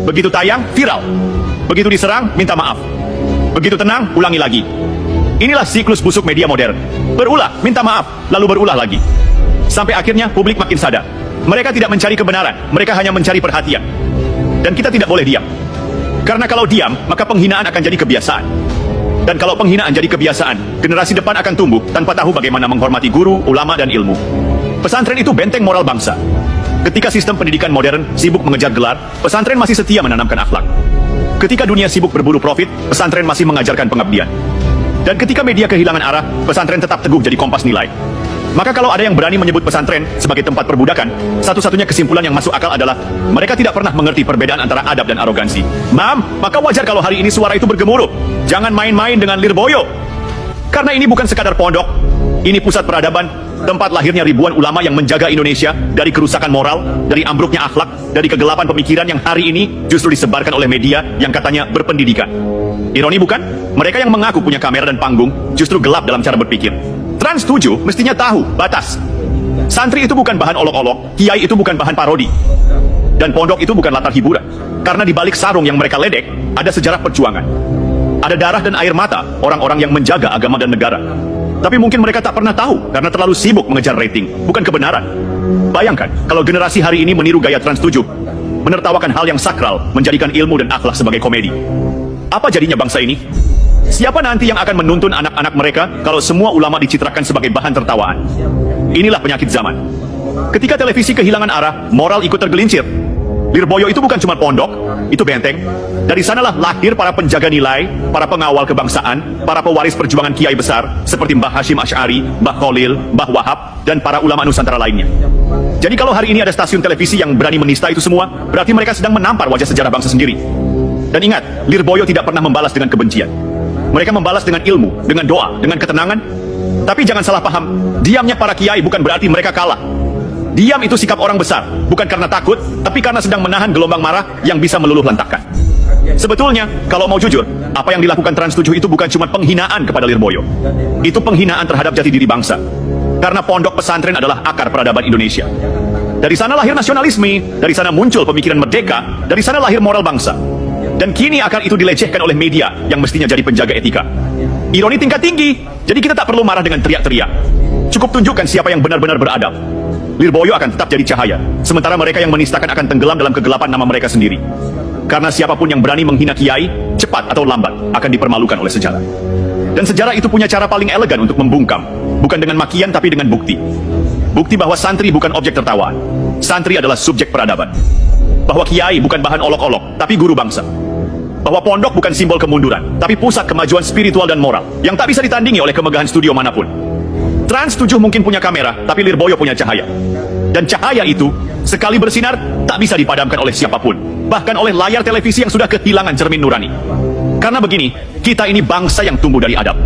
Begitu tayang, viral. Begitu diserang, minta maaf. Begitu tenang, ulangi lagi. Inilah siklus busuk media modern. Berulah, minta maaf, lalu berulah lagi. Sampai akhirnya publik makin sadar. Mereka tidak mencari kebenaran, mereka hanya mencari perhatian. Dan kita tidak boleh diam. Karena kalau diam, maka penghinaan akan jadi kebiasaan. Dan kalau penghinaan jadi kebiasaan, generasi depan akan tumbuh tanpa tahu bagaimana menghormati guru, ulama, dan ilmu. Pesantren itu benteng moral bangsa. Ketika sistem pendidikan modern sibuk mengejar gelar, pesantren masih setia menanamkan akhlak. Ketika dunia sibuk berburu profit, pesantren masih mengajarkan pengabdian. Dan ketika media kehilangan arah, pesantren tetap teguh jadi kompas nilai. Maka kalau ada yang berani menyebut pesantren sebagai tempat perbudakan, satu-satunya kesimpulan yang masuk akal adalah mereka tidak pernah mengerti perbedaan antara adab dan arogansi. Maka wajar kalau hari ini suara itu bergemuruh. Jangan main-main dengan Lirboyo. Karena ini bukan sekadar pondok, ini pusat peradaban, tempat lahirnya ribuan ulama yang menjaga Indonesia dari kerusakan moral, dari ambruknya akhlak, dari kegelapan pemikiran yang hari ini justru disebarkan oleh media yang katanya berpendidikan. Ironi bukan? Mereka yang mengaku punya kamera dan panggung justru gelap dalam cara berpikir. Trans 7 mestinya tahu batas. Santri itu bukan bahan olok-olok, kiai itu bukan bahan parodi. Dan pondok itu bukan latar hiburan. Karena di balik sarung yang mereka ledek, ada sejarah perjuangan. Ada darah dan air mata orang-orang yang menjaga agama dan negara. Tapi mungkin mereka tak pernah tahu karena terlalu sibuk mengejar rating, bukan kebenaran. Bayangkan kalau generasi hari ini meniru gaya Trans 7, menertawakan hal yang sakral, menjadikan ilmu dan akhlak sebagai komedi. Apa jadinya bangsa ini? Siapa nanti yang akan menuntun anak-anak mereka kalau semua ulama dicitrakan sebagai bahan tertawaan? Inilah penyakit zaman. Ketika televisi kehilangan arah, moral ikut tergelincir. Lirboyo itu bukan cuma pondok, itu benteng. Dari sanalah lahir para penjaga nilai, para pengawal kebangsaan, para pewaris perjuangan kiai besar seperti Mbah Hashim Asy'ari, Mbah Khalil, Mbah Wahab, dan para ulama Nusantara lainnya. Jadi kalau hari ini ada stasiun televisi yang berani menista itu semua, berarti mereka sedang menampar wajah sejarah bangsa sendiri. Dan ingat, Lirboyo tidak pernah membalas dengan kebencian. Mereka membalas dengan ilmu, dengan doa, dengan ketenangan. Tapi jangan salah paham, diamnya para kiai bukan berarti mereka kalah. Diam itu sikap orang besar, bukan karena takut, tapi karena sedang menahan gelombang marah yang bisa meluluh lantakkan. Sebetulnya, kalau mau jujur, apa yang dilakukan Trans 7 itu bukan cuma penghinaan kepada Lirboyo. Itu penghinaan terhadap jati diri bangsa. Karena pondok pesantren adalah akar peradaban Indonesia. Dari sana lahir nasionalisme, dari sana muncul pemikiran merdeka, dari sana lahir moral bangsa. Dan kini akar itu dilecehkan oleh media yang mestinya jadi penjaga etika. Ironi tingkat tinggi, jadi kita tak perlu marah dengan teriak-teriak. Cukup tunjukkan siapa yang benar-benar beradab. Lirboyo akan tetap jadi cahaya, sementara mereka yang menistakan akan tenggelam dalam kegelapan nama mereka sendiri. Karena siapapun yang berani menghina kiai, cepat atau lambat akan dipermalukan oleh sejarah. Dan sejarah itu punya cara paling elegan untuk membungkam, bukan dengan makian tapi dengan bukti. Bukti bahwa santri bukan objek tertawaan. Santri adalah subjek peradaban. Bahwa kiai bukan bahan olok-olok, tapi guru bangsa. Bahwa pondok bukan simbol kemunduran, tapi pusat kemajuan spiritual dan moral yang tak bisa ditandingi oleh kemegahan studio manapun. Trans 7 mungkin punya kamera, tapi Lirboyo punya cahaya. Dan cahaya itu, sekali bersinar, tak bisa dipadamkan oleh siapapun. Bahkan oleh layar televisi yang sudah kehilangan cermin nurani. Karena begini, kita ini bangsa yang tumbuh dari adab.